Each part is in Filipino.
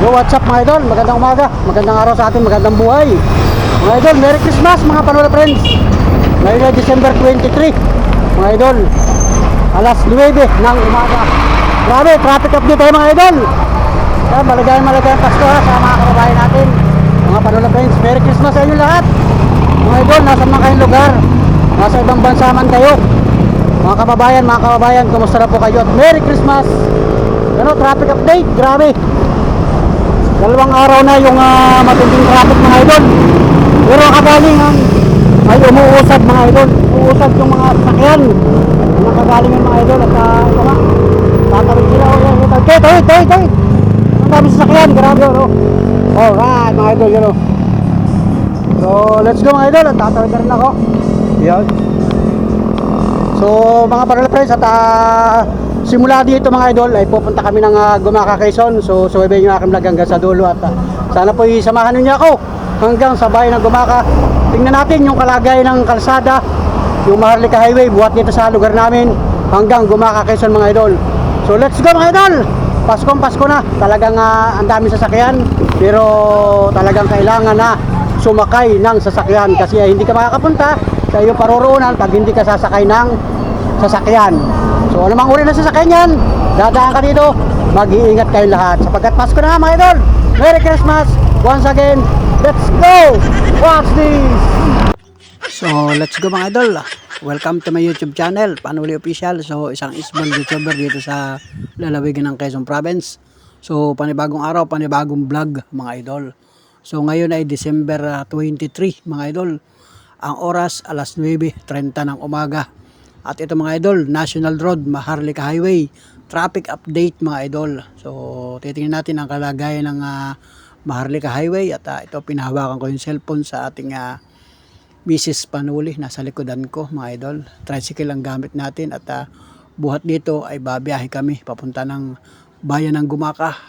Yo, what's up mga idol? Magandang umaga, magandang araw sa atin, magandang buhay. Mga idol, Merry Christmas mga Panola friends. Ngayon ay December 23. Mga idol, alas 9 ng umaga. Grabe, traffic update tayo mga idol. Maligayang Pasko ha, sa mga kababayan natin. Mga Panola friends, Merry Christmas sa inyo lahat. Mga idol, nasa mga kayong lugar, nasa ibang bansa man kayo. Mga kababayan, kumusta na po kayo? At Merry Christmas. Ano, traffic update, grabe. Dalawang araw na yung matinding traffic mga idol. Pero kagalingan ay umuusad mga idol. Umuusad yung mga sasakyan. Yung kagalingan mga idol. At ito nga, tatawid sila. Tawid. Ang dami sasakyan, grabe yun. Alright mga idol, yun. So let's go mga idol. At tatawid na rin ako. Yan. So mga Panola friends, at simula dito mga idol ay pupunta kami ng Gumaca, Quezon. So subaybayin nyo aking vlog hanggang sa dulo. At sana po isamahan nyo ako hanggang sa bayan ng Gumaca. Tingnan natin yung kalagayan ng kalsada, yung Maharlika Highway buhat dito sa lugar namin hanggang Gumaca, Quezon mga idol. So let's go mga idol. Pasko na. Talagang ang daming sasakyan, pero talagang kailangan na sumakay ng sasakyan kasi hindi ka makakapunta sa iyong paroroonan pag hindi ka sasakay ng sasakyan. So anumang uri ng sasakyan yan, dadaan ka dito, mag-iingat kayo lahat sapagkat Pasko na mga idol. Merry Christmas once again. Let's go! Watch this! So let's go mga idol. Welcome to my YouTube channel, Panuli Official. So isang small YouTuber dito sa lalawigan ng Quezon Province. So panibagong araw, panibagong vlog mga idol. So ngayon ay December 23 mga idol. Ang oras alas 9:30 ng umaga. At ito mga idol, National Road, Maharlika Highway, traffic update mga idol. So titingnan natin ang kalagayan ng Maharlika Highway. At ito pinahawakan ko yung cellphone sa ating Mrs. Panuli, nasa likodan ko mga idol. Tricycle ang gamit natin at buhat dito ay babiyahe kami papunta ng bayan ng Gumaca.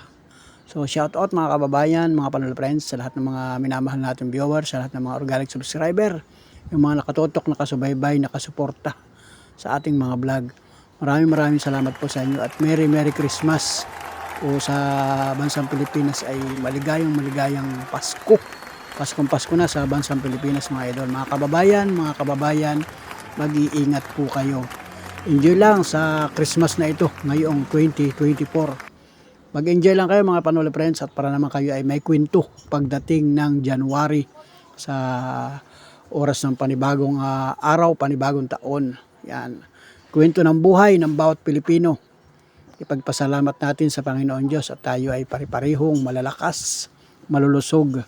So shout out mga kababayan, mga Panola friends, sa lahat ng mga minamahal natin viewers, sa lahat ng mga organic subscriber, yung mga nakatutok, nakasubaybay, nakasuporta sa ating mga vlog. Maraming salamat po sa inyo at Merry Christmas po sa bansang Pilipinas. Ay maligayang Pasko. Pasko na sa bansang Pilipinas mga idol. Mga kababayan, mag-iingat po kayo. Enjoy lang sa Christmas na ito ngayong 2024. Mag-enjoy lang kayo mga Panola friends at para naman kayo ay may kwento pagdating ng January sa oras ng panibagong araw, panibagong taon. Yan. Kwento ng buhay ng bawat Pilipino. Ipagpasalamat natin sa Panginoon Diyos at tayo ay pare-parehong malalakas, malulusog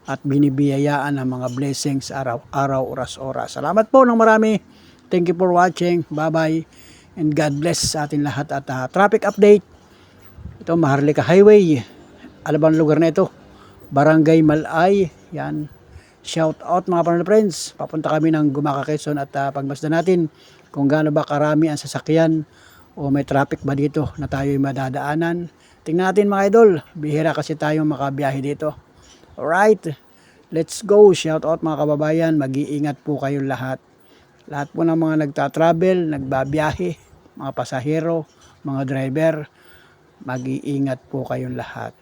at binibiyayaan ng mga blessings araw-araw, oras-oras. Salamat po ng marami. Thank you for watching. Bye-bye and God bless sa atin lahat. At traffic update. Ito Maharlika Highway. Alam ba ang lugar na ito? Barangay Malay. Yan. Shout out mga Panola friends. Papunta kami ng Gumaca, Quezon at pagmasdan natin kung gaano ba karami ang sasakyan o may traffic ba dito na tayo ay madadaanan. Tingnan natin mga idol. Bihira kasi tayo makabiyahe dito. Alright. Let's go. Shout out mga kababayan. Mag-iingat po kayong lahat. Lahat po ng mga nagtatravel, nagbabiyahe, mga pasahero, mga driver, mag-iingat po kayong lahat.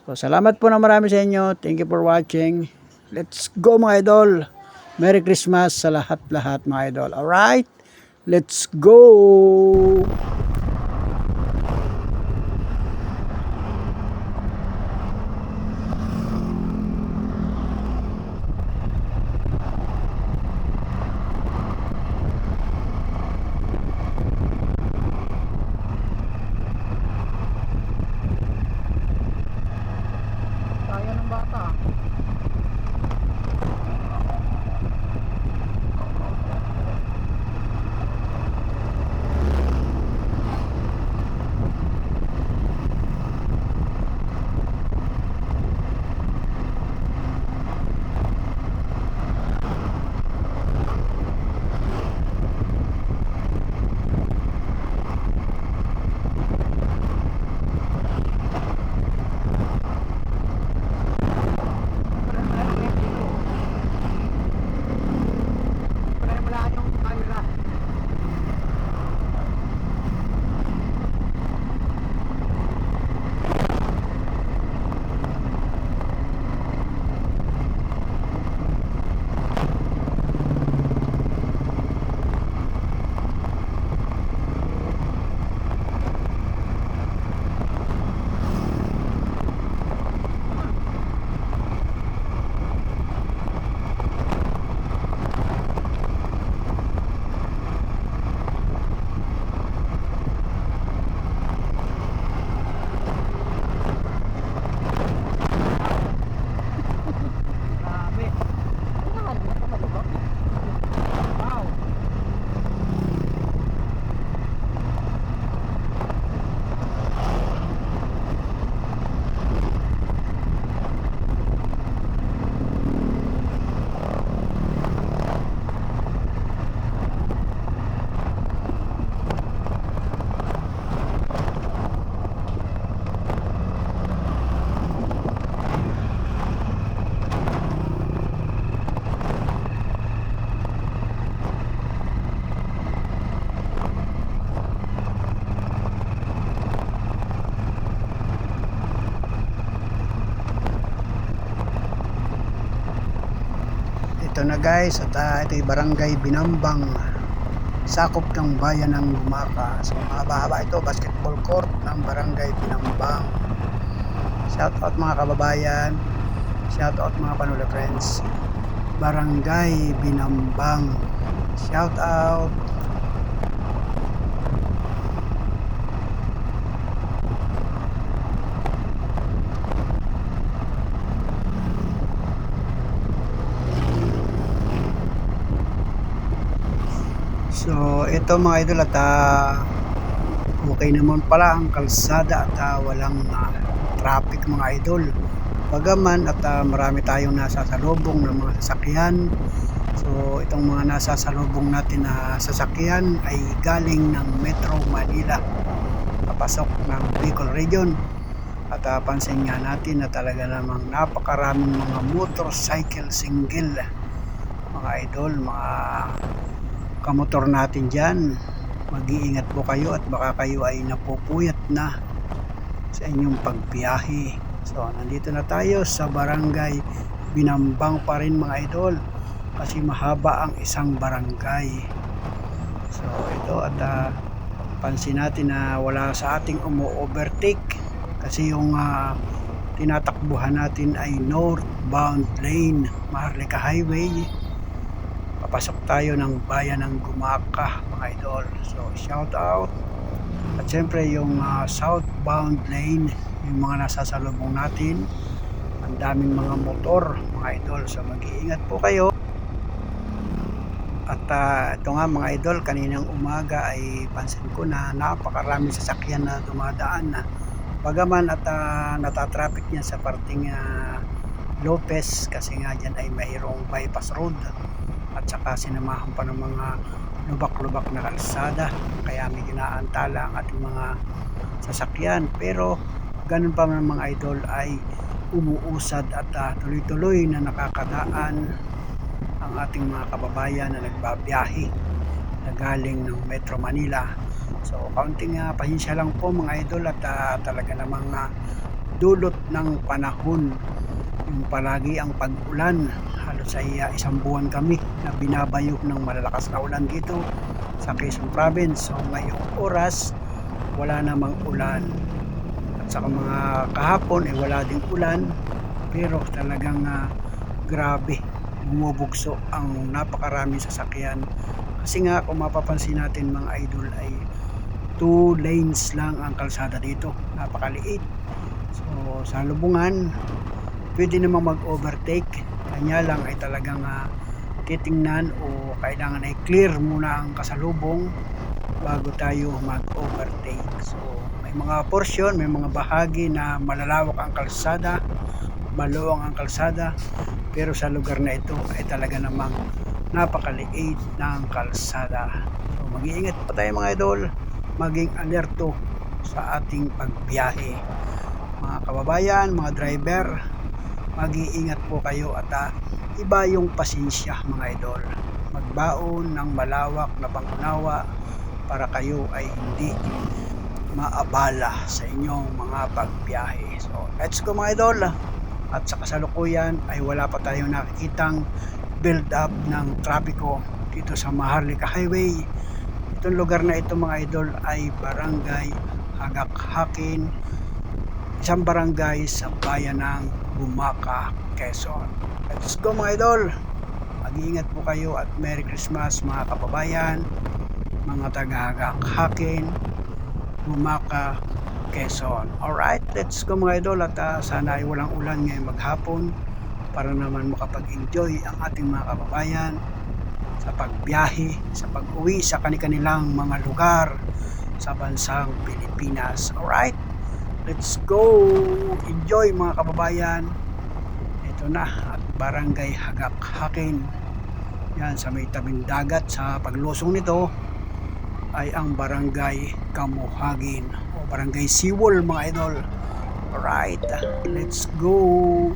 So, salamat po na marami sa inyo. Thank you for watching. Let's go mga idol. Merry Christmas sa lahat mga idol. Alright? Let's go! Kaya ng bata. ito na guys, at ito yung barangay Binambang, sakop ng bayan ng Gumaka. So mahaba-haba ito, basketball court ng barangay Binambang. Shout out mga kababayan, shout out mga Panula friends. Barangay Binambang, shout out. So ito mga idol, at okay naman pala ang kalsada at walang traffic mga idol. Bagaman at marami tayong nasasalubong ng mga sasakyan. So itong mga nasasalubong natin na sasakyan ay galing ng Metro Manila, papasok ng Bicol Region. At pansin nga natin na talaga namang napakaraming mga motorcycle single mga idol, mga kamotor natin dyan. Mag-iingat po kayo at baka kayo ay napupuyat na sa inyong pagbiyahe. So nandito na tayo sa barangay Binambang pa rin mga idol, kasi mahaba ang isang barangay. So ito, at pansin natin na wala sa ating umu-overtake, kasi yung tinatakbuhan natin ay northbound lane, Maharlika Highway. Papasok tayo ng bayan ng Gumaka mga idol. So shout out. At syempre yung southbound lane, yung mga nasasalubong natin, ang daming mga motor mga idol. So mag-iingat po kayo. At ito nga mga idol, kaninang umaga ay pansin ko na napakaraming sasakyan na dumadaan na. Bagaman at natatraffic niya sa parting Lopez, kasi nga dyan ay mayroong bypass road. At saka sinamahan pa ng mga lubak-lubak na kalsada, kaya may ginaantala ang ating mga sasakyan. Pero ganun pa man mga idol ay umuusad at tuloy-tuloy na nakakadaan ang ating mga kababayan na nagbabiyahe na galing ng Metro Manila. So kaunting pasensya lang po mga idol, at talaga namang dulot ng panahon yung palagi ang pag-ulan. Halos ay isang buwan kami na binabayok ng malalakas na ulan dito sa Quezon Province. So ngayong oras wala namang ulan, at saka mga kahapon ay wala ding ulan, pero talagang grabe, bumubugso ang napakaraming sasakyan. Kasi nga kung mapapansin natin mga idol ay 2 lanes lang ang kalsada dito, napakaliit. So sa lubungan pwede namang mag-overtake, kanya lang ay talagang titingnan o kailangan ay clear muna ang kasalubong bago tayo mag-overtake. So may mga portion, may mga bahagi na malalawak ang kalsada, maluwang ang kalsada, pero sa lugar na ito ay talaga namang napakaliit ng kalsada. So mag-iingat pa tayo mga idol, maging alerto sa ating pagbiyahe mga kababayan, mga driver. Mag-iingat po kayo, at iba yung pasensya mga idol. Magbaon ng malawak na pangunawa para kayo ay hindi maabala sa inyong mga pagbiyahe. So let's go mga idol. At sa kasalukuyan ay wala pa tayong nakikitang build up ng trapiko dito sa Maharlika Highway. Itong lugar na ito mga idol ay barangay Hagak-Hakin, isang barangay sa bayan ng Gumaka, Quezon. Let's go mga idol. Mag-iingat po kayo at Merry Christmas mga kababayan, mga taga-Hagak-Hakin, Gumaka, Quezon. Alright, let's go mga idol, at sana ay walang ulan ngayong maghapon para naman makapag-enjoy ang ating mga kababayan sa pagbiyahe, sa pag-uwi sa kanilang mga lugar sa bansang Pilipinas. Alright, let's go! Enjoy mga kababayan. Ito na, at barangay Hagak-Hakin. Yan, sa may tabing dagat. Sa paglusong nito ay ang barangay Kamuhagin o barangay Siwol mga idol. Alright, let's go!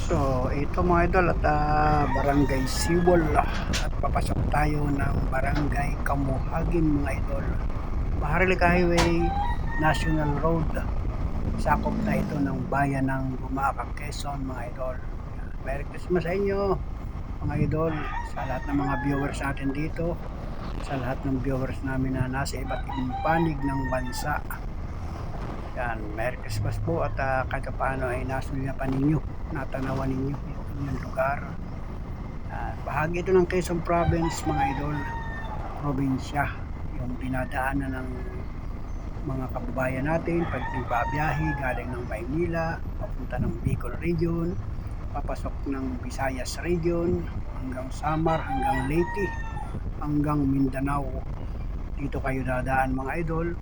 So, ito mga idol at Barangay Siwol at papasok tayo ng Barangay Kamuhagin mga idol. Maharlika Highway, National Road. Sakop na ito ng bayan ng Bumaca, Quezon mga idol. Merry Christmas sa inyo mga idol, sa lahat ng mga viewers natin dito, sa lahat ng viewers namin na nasa iba't ibang panig ng bansa. Yan, Merry Christmas po at kahit paano ay nasulyapan ninyo, natanawan ninyo yung inyong lugar. Bahagi ito ng Quezon Province mga idol, probinsya, yung dinadaanan ng mga kababayan natin pag nagbabiyahe galing ng Maynila, papunta ng Bicol Region, papasok ng Visayas Region, hanggang Samar, hanggang Leyte, hanggang Mindanao. Dito kayo dadaan mga idol.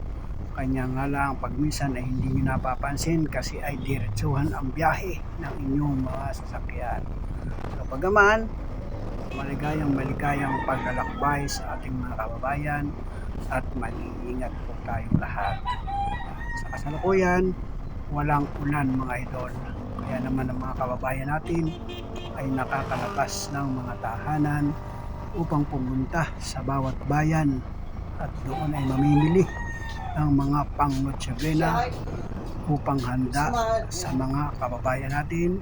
Kanya nga lang pag minsan ay hindi nyo napapansin kasi ay diretsuhan ang biyahe ng inyong mga sasakyan. So pagaman, maligayang paglalakbay sa ating mga kababayan at mag-iingat po tayong lahat. Sa kasalukuyan, walang ulan mga idol. Kaya naman ang mga kababayan natin ay nakakalabas ng mga tahanan upang pumunta sa bawat bayan at doon ay mamimili ng mga pang Noche Buena upang handa sa mga kababayan natin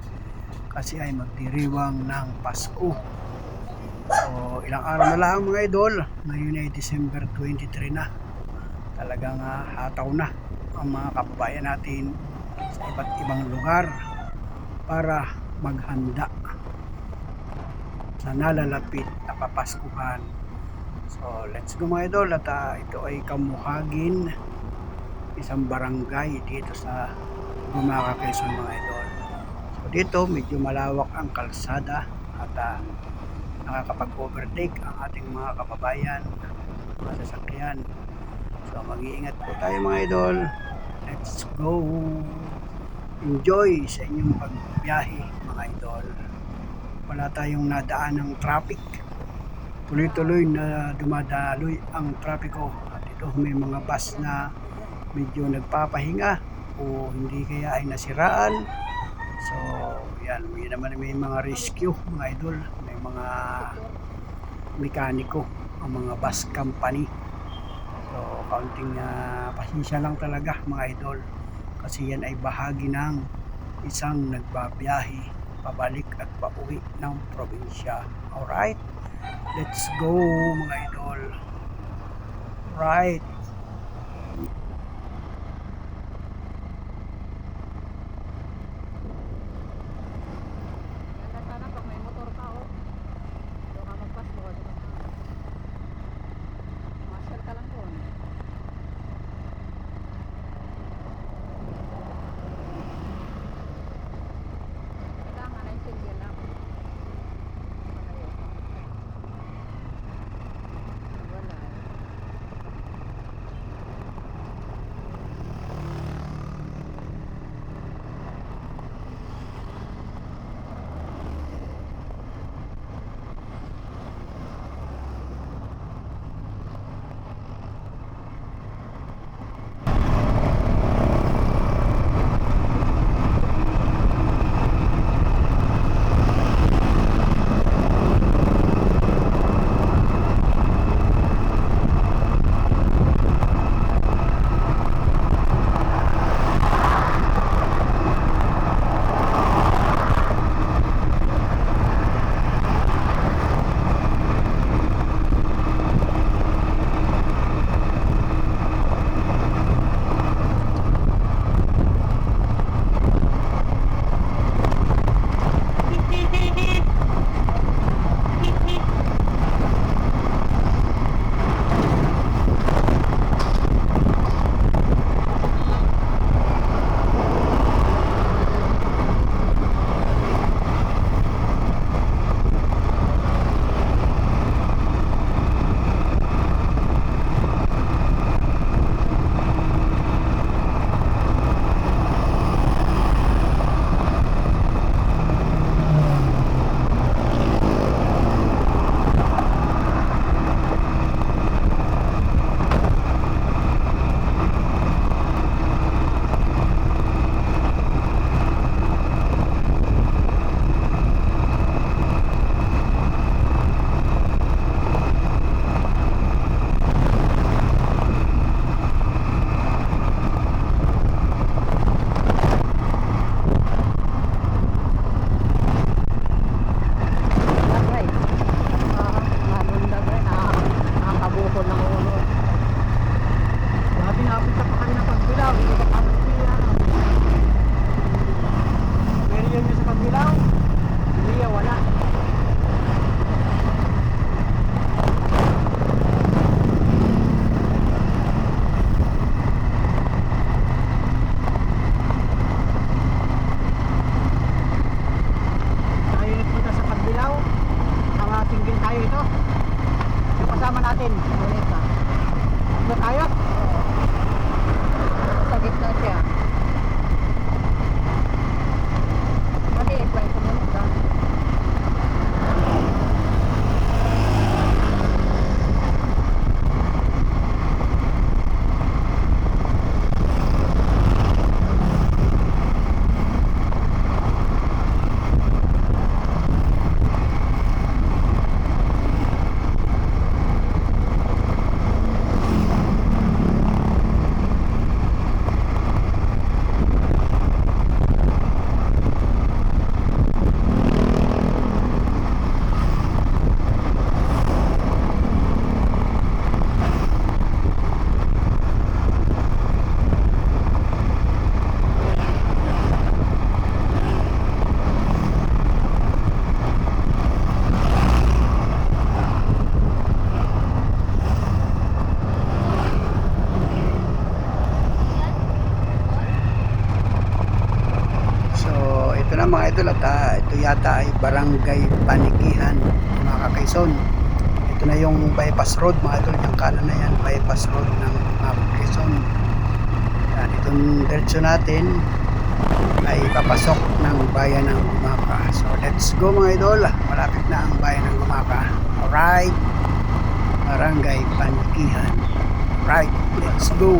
kasi ay magdiriwang ng Pasko. So ilang araw na lang mga idol, ngayon ay December 23 na. Talagang hataw na ang mga kababayan natin sa iba't ibang lugar para maghanda sa nalalapit na Kapaskuhan. So let's go mga idol at ito ay Kamuhagin, isang barangay dito sa Bumaca, Quezon mga idol. So dito medyo malawak ang kalsada at nakakapag-overtake ang ating mga kababayan, mga sasakyan. So mag-iingat po tayo mga idol. Let's go! Enjoy sa inyong pagbiyahe mga idol. Wala tayong nadaan ng traffic. Tuloy-tuloy na dumadaloy ang trapiko at ito may mga bus na medyo nagpapahinga o hindi kaya ay nasiraan. So yan, may mga rescue mga idol, may mga mekaniko ang mga bus company. So kaunting pasensya lang talaga mga idol kasi yan ay bahagi ng isang nagbabiyahe pabalik at pauwi ng probinsya. Alright, let's go mga idol. Right. Sana pag may motor ka, doon ka magpasko, masyal ka lang doon. Kailangan ay single lang. Wala. Ito na mga idol at ito yata ay Barangay Panikihan mga ka-Quezon. Ito na yung bypass road mga idol, yung kanan na yan, bypass road ng mga Quezon. Yan, itong diretso natin ay papasok ng bayan ng Gumaka. So let's go mga idol, malapit na ang bayan ng Gumaka. Alright, Barangay Panikihan. Right, let's go.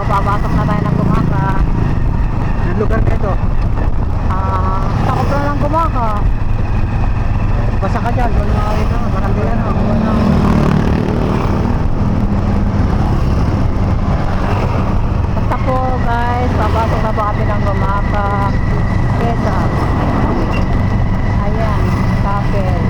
papasok na tayo ng Gumaka. Anong lugar na ito? Takot na ng Gumaka. Basa ka dyan, doon na ito, barangay ano. Basta po guys, papasok na po kami ng Gumaka. Kesa. Ayan, kapel.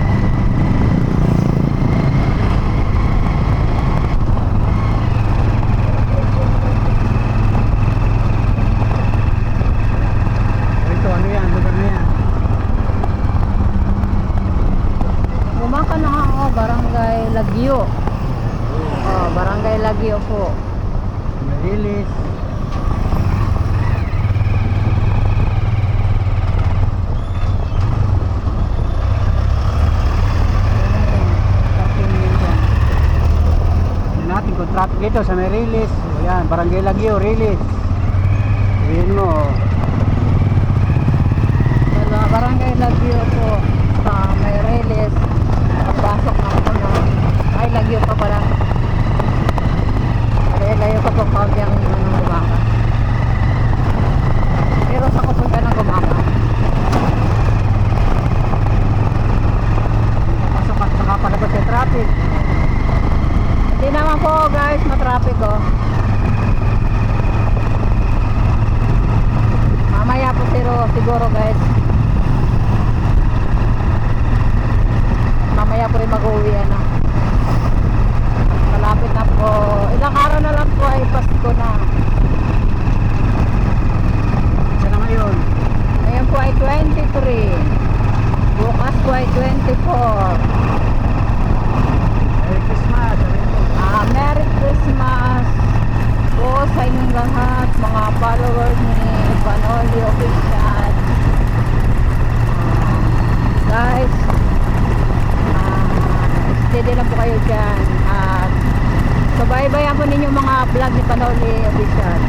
Ito, ano yan, lugar na yan? Gumaka na nga ako, Barangay Lagyo. Barangay Lagyo po. Marilis. traffic dito sa may Rilis. Ayan, Barangay Lagyo, Rilis. Sabihin mo, Wala, Barangay Lagyo po sa may Reles. Pagpasok na ako na. Ay, Lagyo pa pala. Lagyo pa po kaunti ang gumaka. Pero sa kupon ka ng gumaka. pasok at saka palabas sa traffic. Hindi naman po guys, matraffic oh. Mamaya po siguro guys. Mamaya po rin mag-uwi na. Malapit na po. Ilang araw na lang po ay Pasko na. Isa na ngayon. Ngayon po ay 23. Bukas po ay 24. Merry Christmas. Merry Christmas po sa inyong lahat, mga followers ni Panoli Official. Guys, steady lang po kayo dyan. At subaybayan po ninyo mga vlog ni Panoli Official.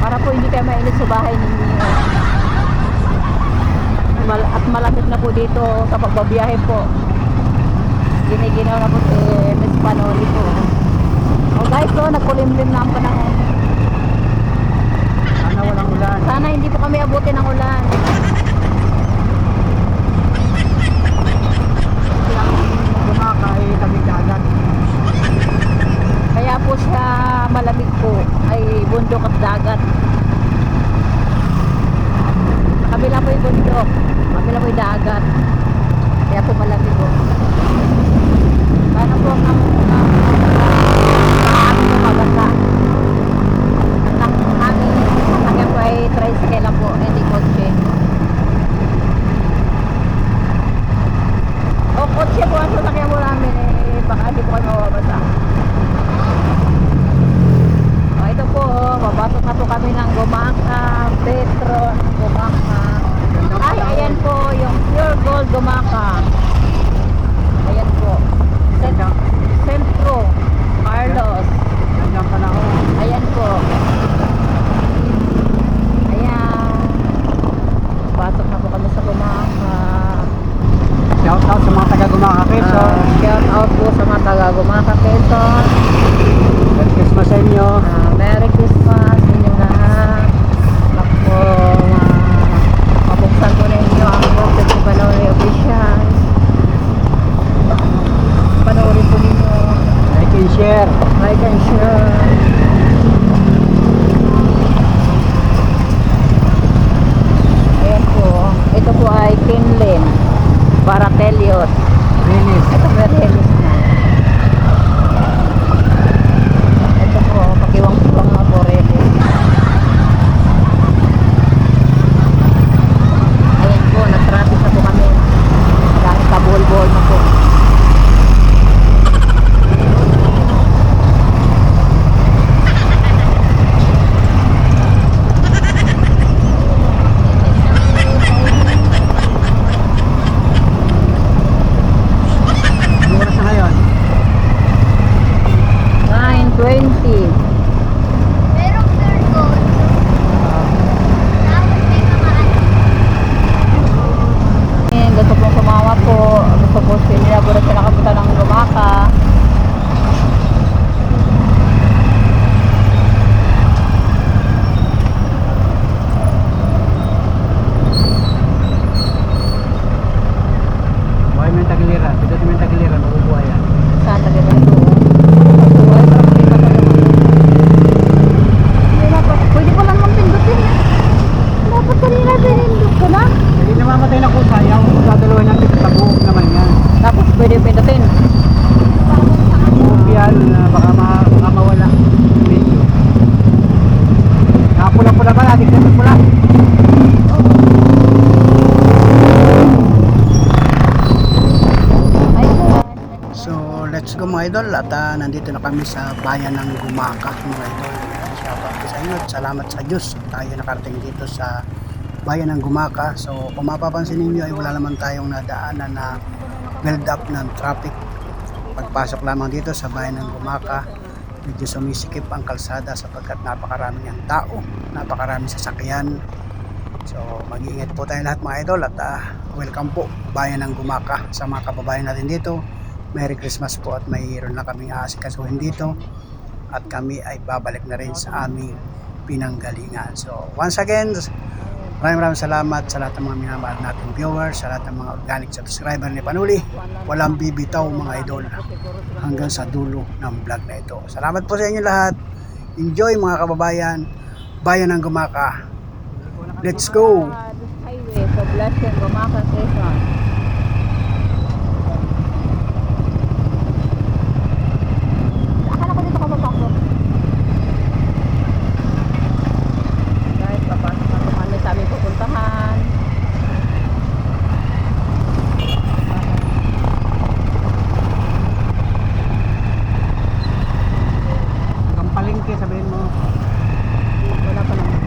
Para po hindi kayo mainit sa bahay ninyo. At malamig na po dito sa pagbabiyahe po. Giniginaw na po si Miss Panoli po. Oh guys, so nagkulimlim na ang panahon. Sana walang ulan. Sana hindi po kami abutin ng ulan. Gumaka ay tabi-dagat. Kaya po siya malamig po. Ay bundok at dagat. Sa kabila po yung bundok. Sa kabila po yung dagat. Kaya po malamig po. Paano po ang maganda? Ang aming sasakyan po ay tricycle lang po, hindi kotse. O kotse po ang sasakyan po namin eh, baka hindi po kayo mawabasa. O ito po, papasok na po kami ng Gumaka, Petro, Gumaka. Ay, ayan po yung Pure Gold Gumaka. Ayan po. Centro, Carlos. Ganda ang panahon. Ayan po. Ayan. Pasok na po kami sa Gumaka. Shout out sa mga taga-Gumaka Quezon. Shout out po sa mga taga Gumaka Quezon. Merry Christmas sa inyo. Merry Christmas sa inyong lahat. Ako, mabuksan ko na inyo ang YouTube ni Panoli Official. Panoorin po ninyo. Like and share. Like and share. Ayan po. Ito po ay Kinlin Baratelios. Rilis. Ito Verhelis na. Ito po, pakiwang-kiwang na po Relis. Ayan po, nag-traffic na po kami. Dahil kabol-bol na po. Ano oras na ngayon? 9:20. Merong third goal. Tapos may mga ano. Gusto pong sumama po. Gusto po sila nakapunta ng Gumaka. Buhay mo yung tagiliran. Pindot mo yung tagiliran. Mabubuhay yan. Saan lagi ba ito? Buhay para hindi pa tayo. Ay, dapat. Pwede ko lang mampindutin yan. Dapat kanina pinindot ko na. Hindi namamatay na kusa. Yung dadalawin natin sa buhok naman yan. Tapos pwede pindutin. Buhok yan. Baka mawala. Video. Nakapula-pula ba? Adik na pula. Ay, So let's go mga idol at nandito na kami sa bayan ng Gumaka mga idol. Shoutout ko sa inyo at salamat sa Diyos. Tayo nakarating dito sa bayan ng Gumaka. So kung mapapansin ninyo ay wala naman tayong nadaanan na build up ng traffic. Pagpasok lamang dito sa bayan ng Gumaka medyo sumisikip ang kalsada sapagkat napakarami ng tao, napakarami sasakyan. So mag-iingat po tayo lahat mga idol at welcome po bayan ng Gumaka sa mga kababayan natin dito. Merry Christmas po at mayroon na kaming aasikasuhin dito at kami ay babalik na rin sa aming pinanggalingan. So once again, maraming salamat sa lahat ng mga minamahal nating viewers, sa lahat ng mga organic subscriber ni Panuli. Walang bibitaw mga idol hanggang sa dulo ng vlog na ito. Salamat po sa inyo lahat. Enjoy mga kababayan, bayan ng Gumaka. Let's go! Highway, Poblacion, Gumaka, Quezon. Akala ko dito ka papasok. Guys, papasok na kami sa aming pupuntahan. Hanggang palengke sabihin mo. Wala pa naman.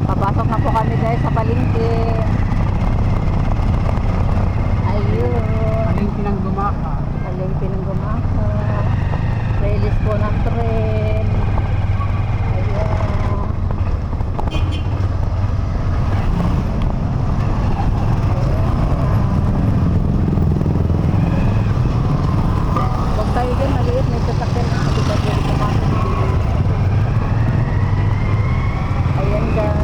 Papasok na po kami guys sa palengke. Ayun. Palengke ng Gumaka. Palengke ng Gumaka. Release po ng tren. Ayun. Huwag tayo din maliit. May sasakyan na hindi ka pwede pumasok din. Ayan guys.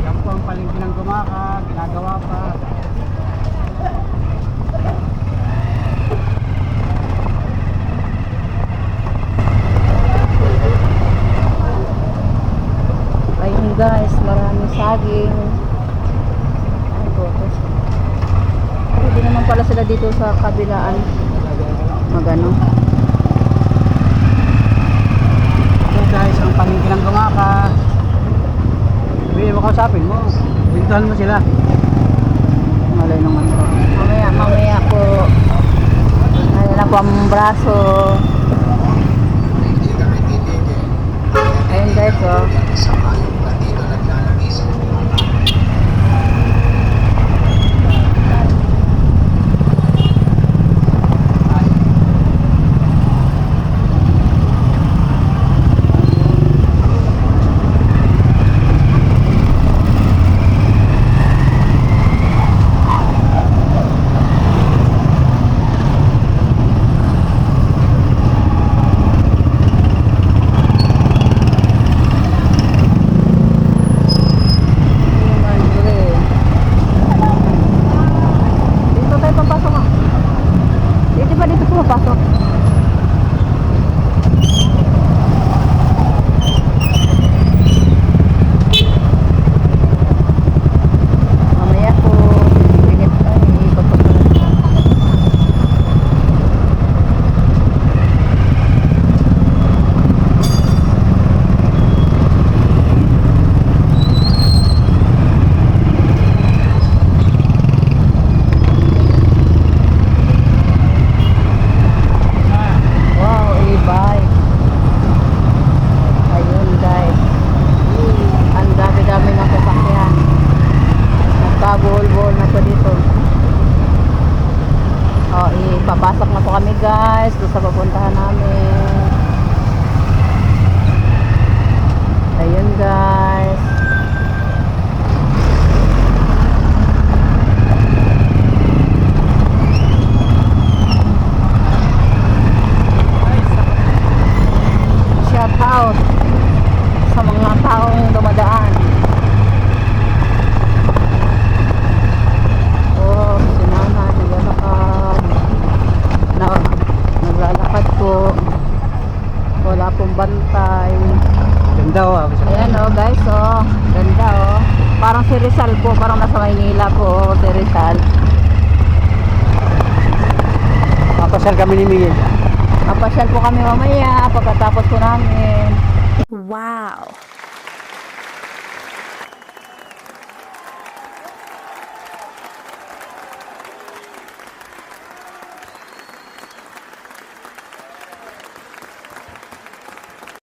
Yan po ang palengke ng Gumaka. Ginagawa pa. Ayun guys, maraming saging. Ay, botos. Pwede naman pala sila dito sa kabilaan. Magano. Yan guys, ang palengke ng Gumaka. Sabihin mo, kausapin mo. Bintuhan mo sila. Malay naman po. Mamaya po. Ayan na po ang braso. Ayun guys, oh. Dito tayo papasok, ah. Dito ba dito po papasok? Mamaya po. Ingat tayo. Papasok. Wow, e-bike. Ayun guys. Ang dami-dami ng sasakyan. Nagkabuhol-buhol na po dito. Oh, ipapasok na po kami guys doon sa papuntahan namin. Ayun guys. Shout out sa mga taong dumadaan. Oh, si Nana naglalakad. Naglalakad po. Wala pong bantay. Ganda oh. Ayan oh guys, oh. Ganda oh. Parang si Rizal po, parang nasa Maynila po, oh, si Rizal. Papasal kami ni Miguel. Papasyal po kami mamaya pagkatapos po namin. Wow.